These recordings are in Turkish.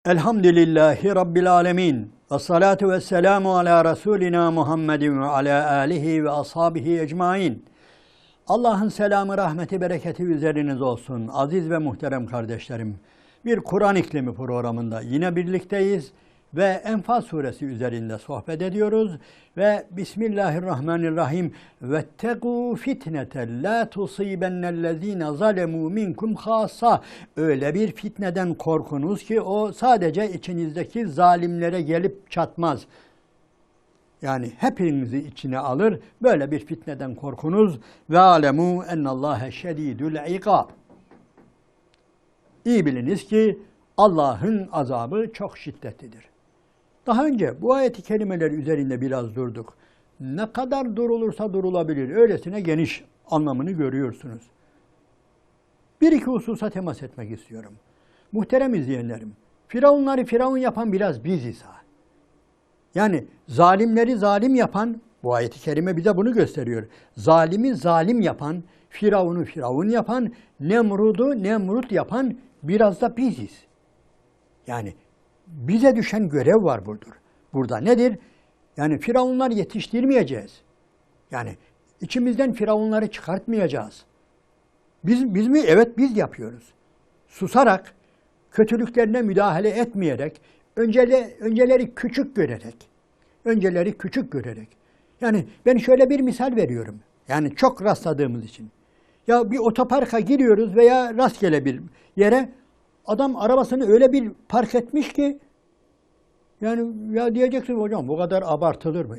Elhamdülillahi Rabbil alemin. Ve salatu ve selamu ala Resulina Muhammedin ve ala alihi ve ashabihi ecmain. Allah'ın selamı, rahmeti, bereketi üzeriniz olsun. Aziz ve muhterem kardeşlerim. Bir Kur'an İklimi programında yine birlikteyiz ve Enfal suresi üzerinde sohbet ediyoruz. Ve Bismillahirrahmanirrahim. Vettegû fitneten la tusibennellezîne zalemû minkum hâssâ. Öyle bir fitneden korkunuz ki o sadece içinizdeki zalimlere gelip çatmaz. Yani hepinizi içine alır. Böyle bir fitneden korkunuz. Ve alemû ennallâhe şedîdül ikâb. İyi biliniz ki Allah'ın azabı çok şiddetlidir. Daha önce bu ayet-i kerimeler üzerinde biraz durduk. Ne kadar durulursa durulabilir. Öylesine geniş anlamını görüyorsunuz. Bir iki hususa temas etmek istiyorum. Muhterem izleyenlerim, Firavunları Firavun yapan biraz biziz ha. Yani zalimleri zalim yapan, bu ayet-i kerime bize bunu gösteriyor. Zalimi zalim yapan, Firavun'u Firavun yapan, Nemrud'u Nemrut yapan biraz da biziz. Yani bize düşen görev var burada. Nedir? Yani Firavunlar yetiştirmeyeceğiz. Yani içimizden Firavunları çıkartmayacağız. Biz mi? Evet, biz yapıyoruz. Susarak, kötülüklerine müdahale etmeyerek, önceleri küçük görerek. Yani ben şöyle bir misal veriyorum. Yani çok rastladığımız için. Ya bir otoparka giriyoruz veya rastgele bir yere, adam arabasını öyle bir park etmiş ki, yani ya diyeceksin hocam bu kadar abartılır mı?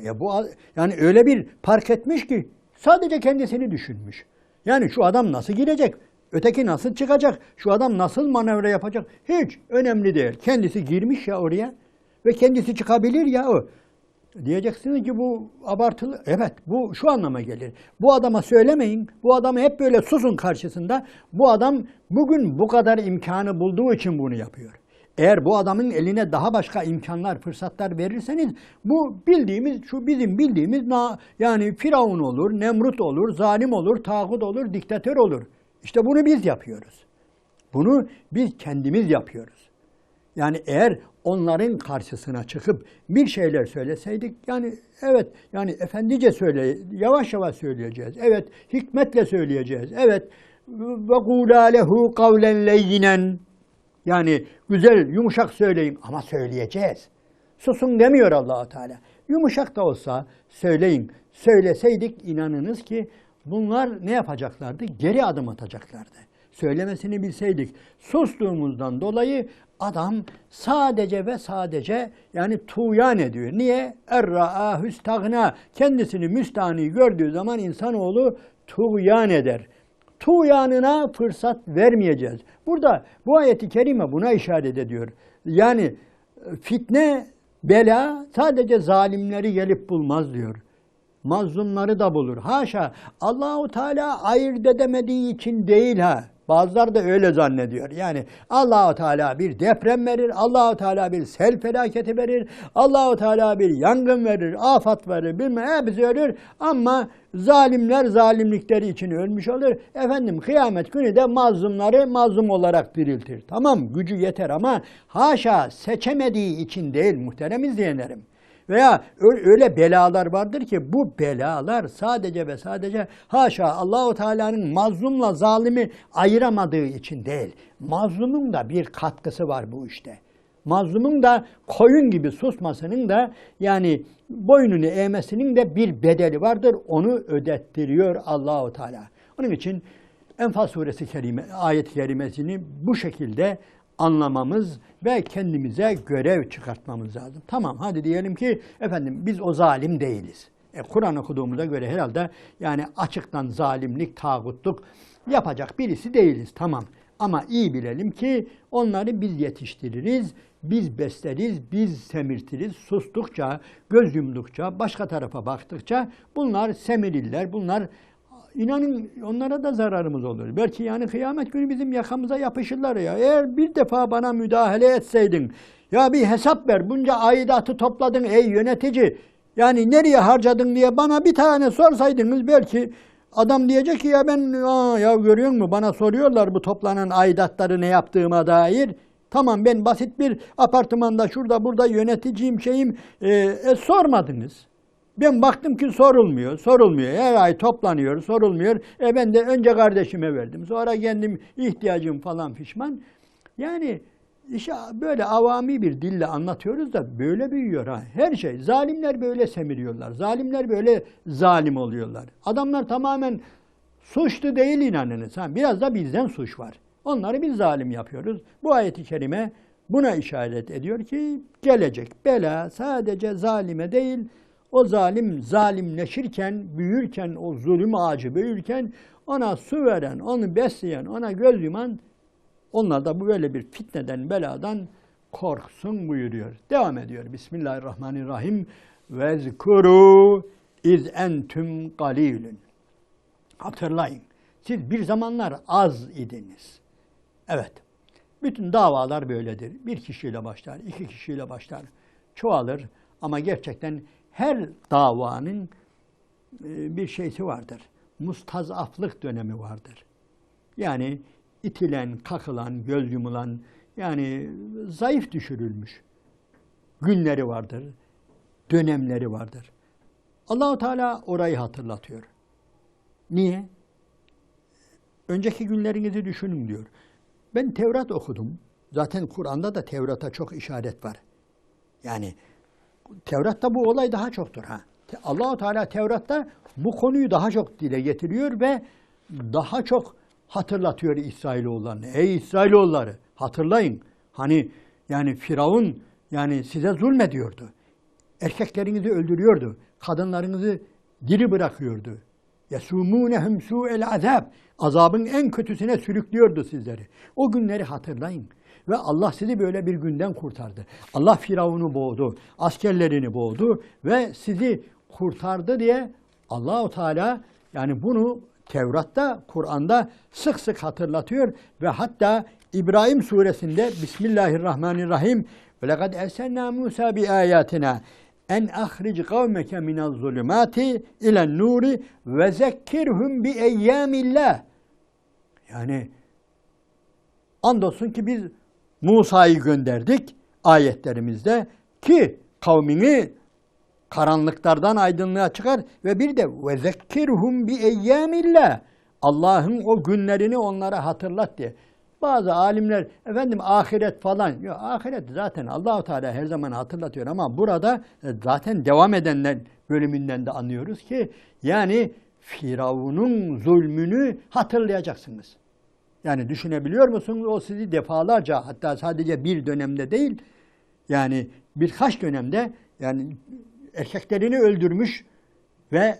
Yani öyle bir park etmiş ki sadece kendisini düşünmüş. Yani şu adam nasıl girecek? Öteki nasıl çıkacak? Şu adam nasıl manevra yapacak? Hiç önemli değil. Kendisi girmiş ya oraya ve kendisi çıkabilir ya o. Diyeceksiniz ki bu abartılı. Evet, bu şu anlama gelir. Bu adama söylemeyin. Bu adamı hep böyle susun karşısında. Bu adam bugün bu kadar imkanı bulduğu için bunu yapıyor. Eğer bu adamın eline daha başka imkanlar, fırsatlar verirseniz bu bizim bildiğimiz yani Firavun olur, Nemrut olur, zalim olur, tağut olur, diktatör olur. İşte bunu biz yapıyoruz. Bunu biz kendimiz yapıyoruz. Yani eğer onların karşısına çıkıp bir şeyler söyleseydik, yani evet, yani efendice yavaş yavaş söyleyeceğiz. Evet, hikmetle söyleyeceğiz. Evet, ve kûlâ lehu kavlen leyyinen. Yani güzel, yumuşak söyleyin ama söyleyeceğiz. Susun demiyor Allah-u Teala. Yumuşak da olsa söyleyin. Söyleseydik inanınız ki bunlar ne yapacaklardı? Geri adım atacaklardı. Söylemesini bilseydik. Sustuğumuzdan dolayı adam sadece ve sadece yani tuğyan ediyor. Niye? Er-ra'âhü istagna. Kendisini müstahni gördüğü zaman insanoğlu tuğyan eder. Tuğyanına fırsat vermeyeceğiz. Burada bu ayet-i kerime buna işaret ediyor. Yani fitne, bela sadece zalimleri gelip bulmaz diyor. Mazlumları da bulur. Haşa, Allahu Teala ayırt edemediği için değil ha. Bazıları da öyle zannediyor. Yani Allahu Teala bir deprem verir, Allahu Teala bir sel felaketi verir, Allahu Teala bir yangın verir, afat verir, hepsi ölür ama zalimler zalimlikleri için ölmüş olur. Efendim kıyamet günü de mazlumları mazlum olarak diriltir. Tamam, gücü yeter ama haşa seçemediği için değil muhterem izleyenlerim. Veya öyle belalar vardır ki bu belalar sadece ve sadece haşa Allahu Teala'nın mazlumla zalimi ayıramadığı için değil. Mazlumun da bir katkısı var bu işte. Mazlumun da koyun gibi susmasının da yani boynunu eğmesinin de bir bedeli vardır. Onu ödettiriyor Allahu Teala. Onun için Enfal suresi ayet-i kerimesini bu şekilde anlamamız ve kendimize görev çıkartmamız lazım. Tamam, hadi diyelim ki efendim biz o zalim değiliz. Kur'an okuduğumuza göre herhalde yani açıktan zalimlik, tağutluk yapacak birisi değiliz. Tamam. Ama iyi bilelim ki onları biz yetiştiririz, biz besleriz, biz semirtiriz. Sustukça, göz yumdukça, başka tarafa baktıkça bunlar semirirler, bunlar İnanın onlara da zararımız olur. Belki yani kıyamet günü bizim yakamıza yapışırlar ya. Eğer bir defa bana müdahale etseydin, ya bir hesap ver, bunca aidatı topladın ey yönetici, yani nereye harcadın diye bana bir tane sorsaydınız belki adam diyecek ki ya ben ya görüyor musun bana soruyorlar bu toplanan aidatları ne yaptığıma dair. Tamam, ben basit bir apartmanda şurada burada yöneticiyim şeyim, sormadınız. Ben baktım ki sorulmuyor. Her ay toplanıyor, sorulmuyor. Ben de önce kardeşime verdim, sonra kendim ihtiyacım falan pişman. Yani işte böyle avami bir dille anlatıyoruz da böyle büyüyor ha. Her şey. Zalimler böyle semiriyorlar. Zalimler böyle zalim oluyorlar. Adamlar tamamen suçlu değil, inanınız. Ha, biraz da bizden suç var. Onları biz zalim yapıyoruz. Bu ayet-i kerime buna işaret ediyor ki gelecek bela sadece zalime değil, o zalim zalimleşirken, büyürken, o zulüm ağacı büyürken ona su veren, onu besleyen, ona göz yuman, onlar da bu böyle bir fitneden, beladan korksun buyuruyor. Devam ediyor. Bismillahirrahmanirrahim. Vezkuru iz entüm galilun. Hatırlayın. Siz bir zamanlar az idiniz. Evet. Bütün davalar böyledir. Bir kişiyle başlar, iki kişiyle başlar. Çoğalır ama gerçekten her davanın bir şeysi vardır. Mustazaflık dönemi vardır. Yani itilen, kakılan, göz yumulan, yani zayıf düşürülmüş günleri vardır, dönemleri vardır. Allah-u Teala orayı hatırlatıyor. Niye? Önceki günlerinizi düşünün diyor. Ben Tevrat okudum. Zaten Kur'an'da da Tevrat'a çok işaret var. Yani Tevrat'ta bu olay daha çoktur ha. Allah-u Teala Tevrat'ta bu konuyu daha çok dile getiriyor ve daha çok hatırlatıyor İsrailoğullarını. Ey İsrailoğulları, hatırlayın. Hani yani Firavun yani size zulmediyordu. Erkeklerinizi öldürüyordu. Kadınlarınızı diri bırakıyordu. يَسُومُونَهُمْ سُوءَ الْعَذَابِ Azabın en kötüsüne sürüklüyordu sizleri. O günleri hatırlayın. Ve Allah sizi böyle bir günden kurtardı. Allah Firavun'u boğdu, askerlerini boğdu ve sizi kurtardı diye Allah-u Teala yani bunu Tevrat'ta, Kur'an'da sık sık hatırlatıyor ve hatta İbrahim suresinde Bismillahirrahmanirrahim ve lekad erselna Musa bi ayatina en ahric kavmeke minel zulümati ilen nuri ve zekkirhum bi eyyamillah. Yani andolsun ki biz Musa'yı gönderdik ayetlerimizde ki kavmini karanlıklardan aydınlığa çıkar ve bir de ve zekkirhum bi eyyamillah. Allah'ın o günlerini onlara hatırlat diye. Bazı alimler efendim ahiret falan. Yok, ahiret zaten Allah-u Teala her zaman hatırlatıyor ama burada zaten devam edenler bölümünden de anlıyoruz ki yani Firavun'un zulmünü hatırlayacaksınız. Yani düşünebiliyor musunuz? O sizi defalarca hatta sadece bir dönemde değil yani birkaç dönemde yani erkeklerini öldürmüş ve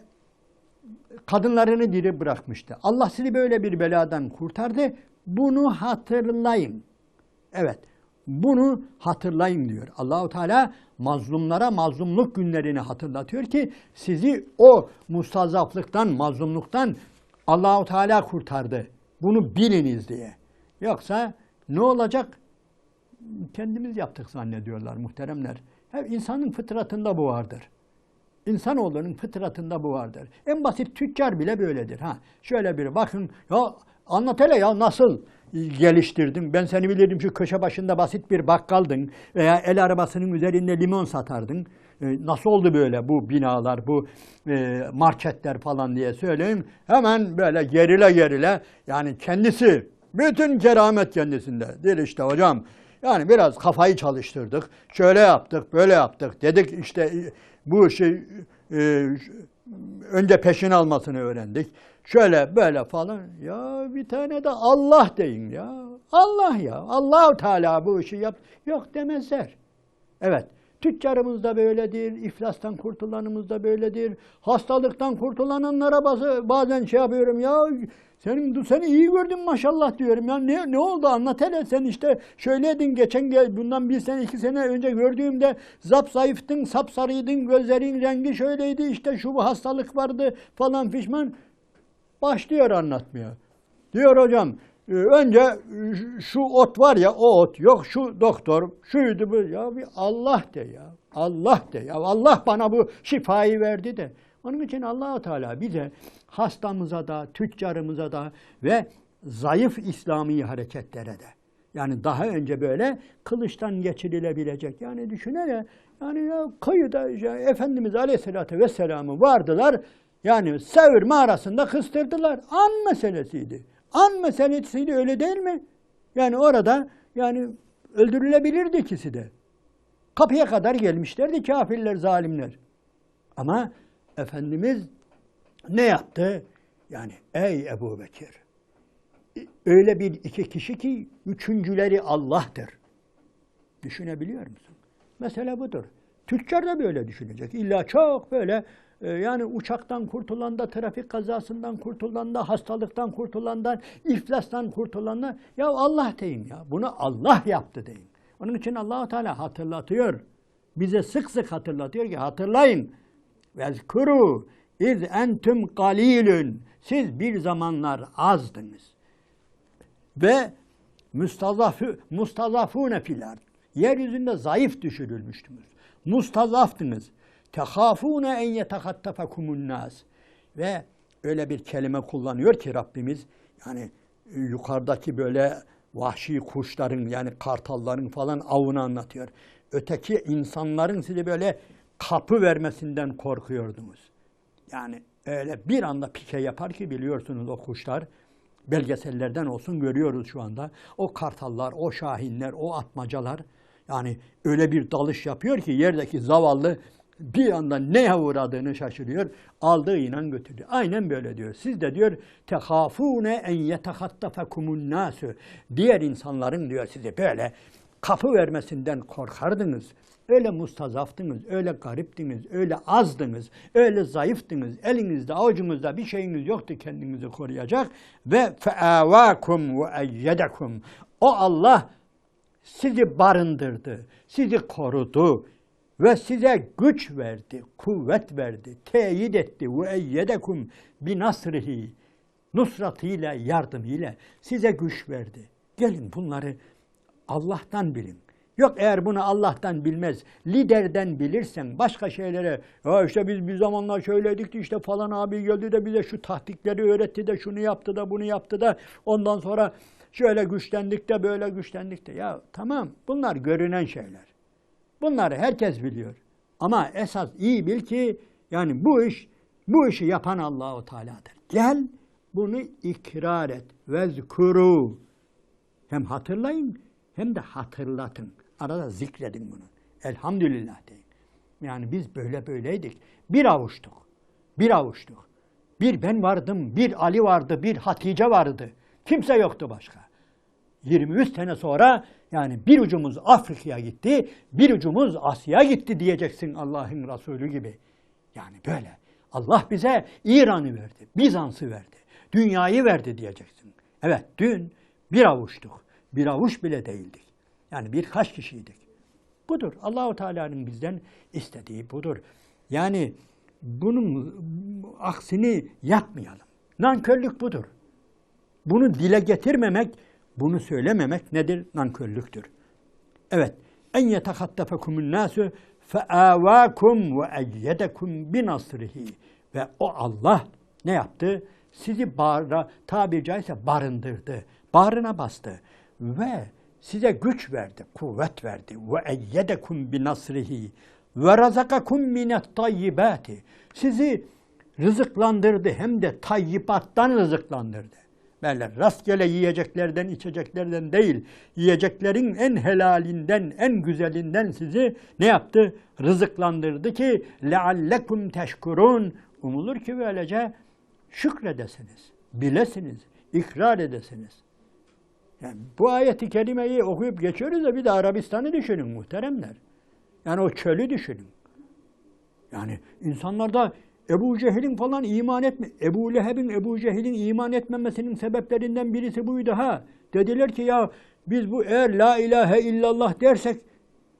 kadınlarını diri bırakmıştı. Allah sizi böyle bir beladan kurtardı. Bunu hatırlayın. Evet, bunu hatırlayın diyor. Allahu Teala mazlumlara mazlumluk günlerini hatırlatıyor ki sizi o mustazaflıktan, mazlumluktan Allahu Teala kurtardı. Bunu biliniz diye. Yoksa ne olacak? Kendimiz yaptık zannediyorlar muhteremler. Hep insanın fıtratında bu vardır. İnsanoğlunun fıtratında bu vardır. En basit tüccar bile böyledir. Ha, şöyle bir bakın, ya anlat hele ya nasıl geliştirdin? Ben seni bilirdim şu köşe başında basit bir bakkaldın veya el arabasının üzerinde limon satardın. Nasıl oldu böyle bu binalar, bu marketler falan diye söyleyin. Hemen böyle gerile gerile yani kendisi, bütün keramet kendisinde. Değil işte hocam. Yani biraz kafayı çalıştırdık. Şöyle yaptık, böyle yaptık. Dedik işte bu şey önce peşin almasını öğrendik. Şöyle böyle falan. Ya bir tane de Allah deyin ya. Allah ya. Allah-u Teala bu işi yap. Yok demezler. Evet. Tüccarımız da böyledir. İflastan kurtulanımız da böyledir. Hastalıktan kurtulanlara bazen şey yapıyorum ya. Seni iyi gördüm maşallah diyorum. Ya ne oldu anlat hele sen işte şöyleydin bundan bir sene 2 sene önce gördüğümde zayıftın, sapsarıydın, gözlerin rengi şöyleydi işte şu bu hastalık vardı falan fişman. Başlıyor anlatmaya. Diyor hocam önce şu ot var ya o ot yok şu doktor şuydu bu ya bir Allah de ya. Allah de ya. Allah bana bu şifayı verdi de. Onun için Allah-u Teala bize hastamıza da, tüccarımıza da ve zayıf İslami hareketlere de Yani daha önce böyle kılıçtan geçirilebilecek. Yani düşünene yani ya kıyıda ya Efendimiz Aleyhisselatü Vesselam'ı vardılar. Yani Sevr mağarasında kıstırdılar. An meselesiydi. An meselesiydi, öyle değil mi? Yani orada yani öldürülebilirdi ikisi de. Kapıya kadar gelmişlerdi kafirler, zalimler. Ama Efendimiz ne yaptı? Yani ey Ebu Bekir, öyle bir iki kişi ki üçüncüleri Allah'tır. Düşünebiliyor musun? Mesele budur. Tüccar da böyle düşünecek. İlla çok böyle yani uçaktan kurtulan da, trafik kazasından kurtulan da, hastalıktan kurtulan da, iflastan kurtulan da, ya Allah deyin ya. Bunu Allah yaptı deyin. Onun için Allah-u Teala hatırlatıyor. Bize sık sık hatırlatıyor ki hatırlayın. Vezkuru iz entum qalilun. Siz bir zamanlar azdınız. Ve mustazafune fil ard. Yeryüzünde zayıf düşürülmüştünüz. Mustazaftınız. Tehafune en yetekattafakumun nas. Ve öyle bir kelime kullanıyor ki Rabbimiz, yani yukarıdaki böyle vahşi kuşların, yani kartalların falan avını anlatıyor. Öteki insanların size böyle kapı vermesinden korkuyordunuz. Yani öyle bir anda pike yapar ki, biliyorsunuz o kuşlar, belgesellerden olsun görüyoruz şu anda. O kartallar, o şahinler, o atmacalar yani öyle bir dalış yapıyor ki yerdeki zavallı bir anda neye uğradığını şaşırıyor. Aldığı inan götürdü. Aynen böyle diyor. Siz de diyor tehafune en yetehattafakumun nasu. Diğer insanların diyor size böyle kapı vermesinden korkardınız. Öyle mustazaftınız, öyle gariptiniz, öyle azdınız, öyle zayıftınız. Elinizde, avucunuzda bir şeyiniz yoktu kendinizi koruyacak. Ve fe'avakum ve eyyedekum. O Allah sizi barındırdı, sizi korudu ve size güç verdi, kuvvet verdi, teyit etti. Ve eyyedekum bi nasrihi. Nusratıyla, yardımıyla size güç verdi. Gelin bunları Allah'tan bilin. Yok eğer bunu Allah'tan bilmez, liderden bilirsen başka şeylere, ya işte biz bir zamanlar şöyleydik de işte falan abi geldi de bize şu taktikleri öğretti de şunu yaptı da bunu yaptı da ondan sonra şöyle güçlendik de böyle güçlendik de. Ya tamam, bunlar görünen şeyler. Bunları herkes biliyor. Ama esas iyi bil ki yani bu işi yapan Allah-u Teala'dır. Gel bunu ikrar et. Vezkuru. Hem hatırlayın hem de hatırlatın. Arada zikredin bunu. Elhamdülillah deyin. Yani biz böyleydik. Bir avuçtuk. Bir avuçtuk. Bir ben vardım, bir Ali vardı, bir Hatice vardı. Kimse yoktu başka. 23 sene sonra yani bir ucumuz Afrika'ya gitti, bir ucumuz Asya'ya gitti diyeceksin Allah'ın Resulü gibi. Yani böyle. Allah bize İran'ı verdi, Bizans'ı verdi, dünyayı verdi diyeceksin. Evet, dün bir avuçtuk. Bir avuç bile değildik. Yani birkaç kişiydik. Budur. Allah-u Teala'nın bizden istediği budur. Yani bunun aksini yapmayalım. Nankörlük budur. Bunu dile getirmemek, bunu söylememek nedir? Nankörlüktür. Evet. En yetekattefekumun nasu feavakum ve eyyedekum binasrihi. Ve o Allah ne yaptı? Sizi tabiri caizse barındırdı. Bağrına bastı. Ve size güç verdi, kuvvet verdi. Ve eyyedekum binasrihi ve razakakum minet tayyibati. Sizi rızıklandırdı, hem de tayyibattan rızıklandırdı. Böyle rastgele yiyeceklerden, içeceklerden değil, yiyeceklerin en helalinden, en güzelinden sizi ne yaptı? Rızıklandırdı ki leallekum teşkurun. Umulur ki böylece şükredesiniz, bilesiniz, ikrar edesiniz. Yani bu ayeti kerimeyi okuyup geçiyoruz da bir de Arabistan'ı düşünün muhteremler. Yani o çölü düşünün. Yani insanlarda Ebu Cehil'in falan iman etme, Ebu Leheb'in, Ebu Cehil'in iman etmemesinin sebeplerinden birisi buydu ha. Dediler ki ya biz bu eğer la ilahe illallah dersek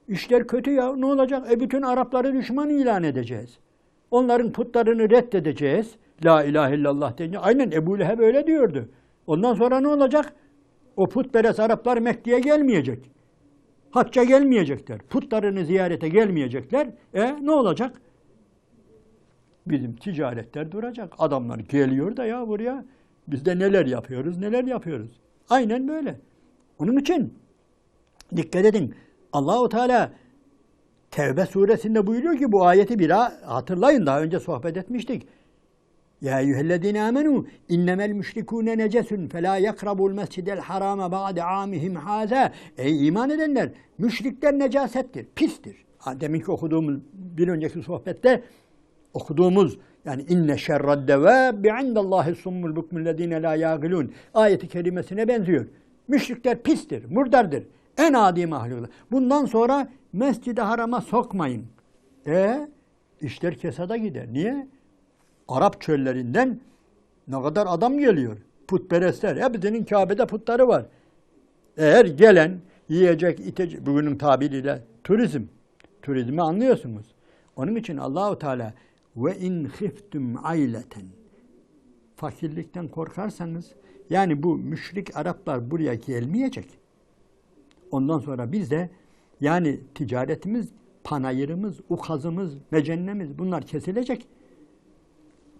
işler kötü ya, ne olacak? Bütün Arapları düşman ilan edeceğiz. Onların putlarını reddedeceğiz. La ilahe illallah deyince. Aynen Ebu Leheb öyle diyordu. Ondan sonra ne olacak? O putperest Araplar Mekke'ye gelmeyecek. Hacca gelmeyecekler. Putlarını ziyarete gelmeyecekler. Ne olacak? Bizim ticaretler duracak. Adamlar geliyor da ya buraya. Biz de neler yapıyoruz, neler yapıyoruz. Aynen böyle. Onun için Dikkat edin. Allahu Teala Tevbe suresinde buyuruyor ki bu ayeti bir hatırlayın, daha önce sohbet etmiştik. Ya eyyühellezine amenu innemel müşrikûne necesun felâ yakrabul mescidel harâme ba'de âmihim hâzâ. Ey iman edenler, müşrikler necasettir, pistir. Deminki okuduğumuz, bir önceki sohbette okuduğumuz yani inne şerrad devâbi indallâhi summul bukmullezîne lâ yâgilûn ayeti kerimesine benziyor. Müşrikler pistir, murdardır, en adi mahluklar. Bundan sonra mescid-i harama sokmayın. İşler kesada gider. Niye? Arap çöllerinden ne kadar adam geliyor. Putperestler. Hepsinin Kabe'de putları var. Eğer gelen yiyecek, içecek, bugünün tabiriyle turizm. Turizmi anlıyorsunuz. Onun için Allahu Teala ve in khiftum aileten, fakirlikten korkarsanız, yani bu müşrik Araplar buraya gelmeyecek. Ondan sonra biz de yani ticaretimiz, panayırımız, ukazımız, mecennemiz bunlar kesilecek.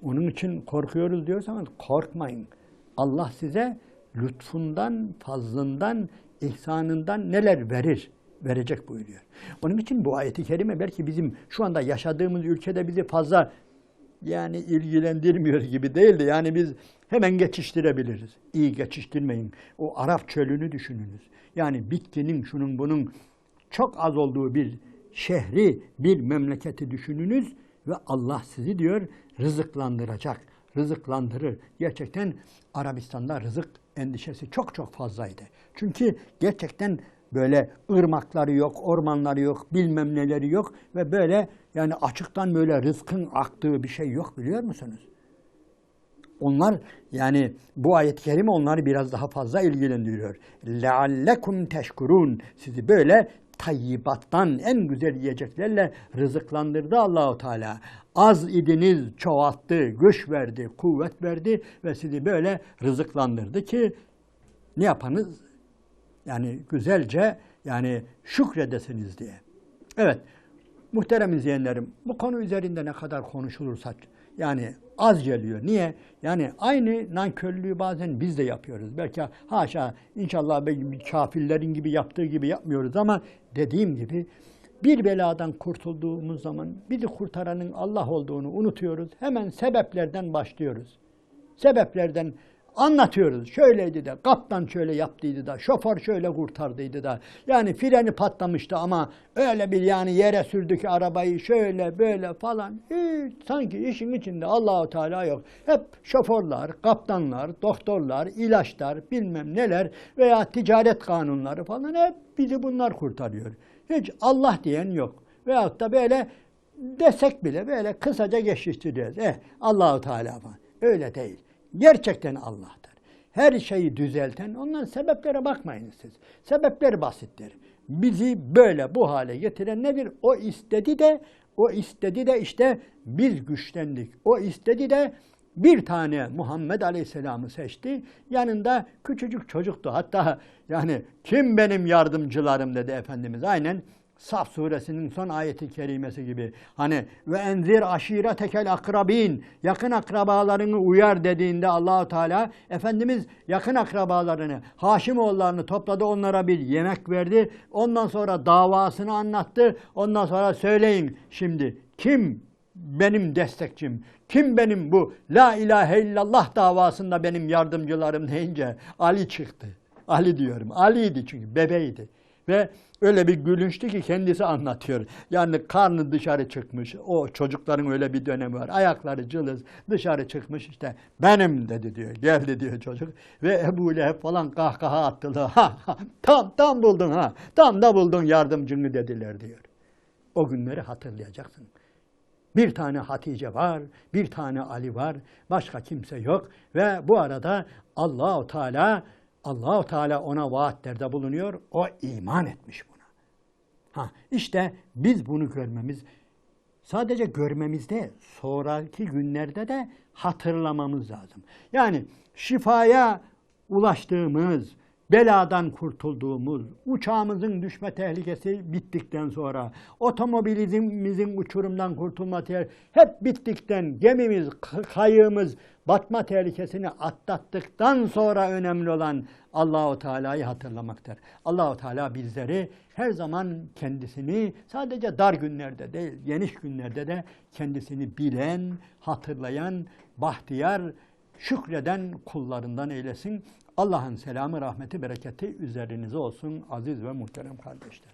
Onun için korkuyoruz diyorsanız korkmayın. Allah size lütfundan, fazlından, ihsanından neler verecek buyuruyor. Onun için bu ayeti kerime belki bizim şu anda yaşadığımız ülkede bizi fazla yani ilgilendirmiyor gibi değil de yani biz hemen geçiştirebiliriz. İyi geçiştirmeyin. O Arap çölünü düşününüz. Yani bitkinin, şunun bunun çok az olduğu bir şehri, bir memleketi düşününüz ve Allah sizi diyor rızıklandıracak. Rızıklandırır. Gerçekten Arabistan'da rızık endişesi çok çok fazlaydı. Çünkü gerçekten böyle ırmakları yok, ormanları yok, bilmem neleri yok ve böyle yani açıktan böyle rızkın aktığı bir şey yok, biliyor musunuz? Onlar yani bu ayet-i kerime onları biraz daha fazla ilgilendiriyor. لَعَلَّكُمْ teşkurun. Sizi böyle tayyibattan, en güzel yiyeceklerle rızıklandırdı Allahu Teala. Az idiniz, çoğalttı, güç verdi, kuvvet verdi ve sizi böyle rızıklandırdı ki ne yapanız? Yani güzelce yani şükredesiniz diye. Evet, muhterem izleyenlerim, bu konu üzerinde ne kadar konuşulursa yani az geliyor. Niye? Yani aynı nankörlüğü bazen biz de yapıyoruz. Belki haşa inşallah kafirlerin gibi yaptığı gibi yapmıyoruz ama dediğim gibi bir beladan kurtulduğumuz zaman bizi kurtaranın Allah olduğunu unutuyoruz. Hemen sebeplerden başlıyoruz. Sebeplerden anlatıyoruz. Şöyleydi de, kaptan şöyle yaptıydı da, şoför şöyle kurtardıydı da. Yani freni patlamıştı ama öyle bir yani yere sürdü ki arabayı şöyle böyle falan. Hiç sanki işin içinde Allahu Teala yok. Hep şoförler, kaptanlar, doktorlar, ilaçlar, bilmem neler veya ticaret kanunları falan hep bizi bunlar kurtarıyor. Hiç Allah diyen yok. Veyahut da böyle desek bile böyle kısaca geçiştiriyoruz. Allahu Teala falan. Öyle değil. Gerçekten Allah'tır. Her şeyi düzelten, onların sebeplere bakmayın siz. Sebepler basittir. Bizi böyle bu hale getiren nedir? O istedi de işte biz güçlendik. O istedi de bir tane Muhammed Aleyhisselam'ı seçti. Yanında küçücük çocuktu. Hatta yani kim benim yardımcılarım dedi Efendimiz. Aynen Saf suresinin son ayeti kerimesi gibi. Hani ve enzir aşiretekel akrabin, yakın akrabalarını uyar dediğinde Allahu Teala Efendimiz yakın akrabalarını, Haşimoğullarını topladı, onlara bir yemek verdi. Ondan sonra davasını anlattı. Ondan sonra söyleyin şimdi kim benim destekçim, kim benim bu la ilahe illallah davasında benim yardımcılarım deyince Ali çıktı. Ali diyorum. Ali'ydi çünkü bebeğiydi. Ve öyle bir gülünçtü ki kendisi anlatıyor. Yani karnı dışarı çıkmış. O çocukların öyle bir dönemi var. Ayakları cılız dışarı çıkmış işte. Benim dedi diyor. Geldi diyor çocuk. Ve Ebu Leheb falan kahkaha attılar. Tam buldun ha. Tam da buldun yardımcını dediler diyor. O günleri hatırlayacaksın. Bir tane Hatice var, bir tane Ali var. Başka kimse yok. Ve bu arada Allahu Teala ona vaatlerde bulunuyor. O iman etmiş buna. İşte biz bunu görmemiz, sadece görmemizde, sonraki günlerde de hatırlamamız lazım. Yani şifaya ulaştığımız, beladan kurtulduğumuz, uçağımızın düşme tehlikesi bittikten sonra, otomobilimizin uçurumdan kurtulma tehlikesi hep bittikten, gemimiz, kayığımız batma tehlikesini atlattıktan sonra önemli olan Allahu Teala'yı hatırlamaktır. Allahu Teala bizleri her zaman kendisini sadece dar günlerde değil, geniş günlerde de kendisini bilen, hatırlayan, bahtiyar, şükreden kullarından eylesin. Allah'ın selamı, rahmeti, bereketi üzerinize olsun aziz ve muhterem kardeşler.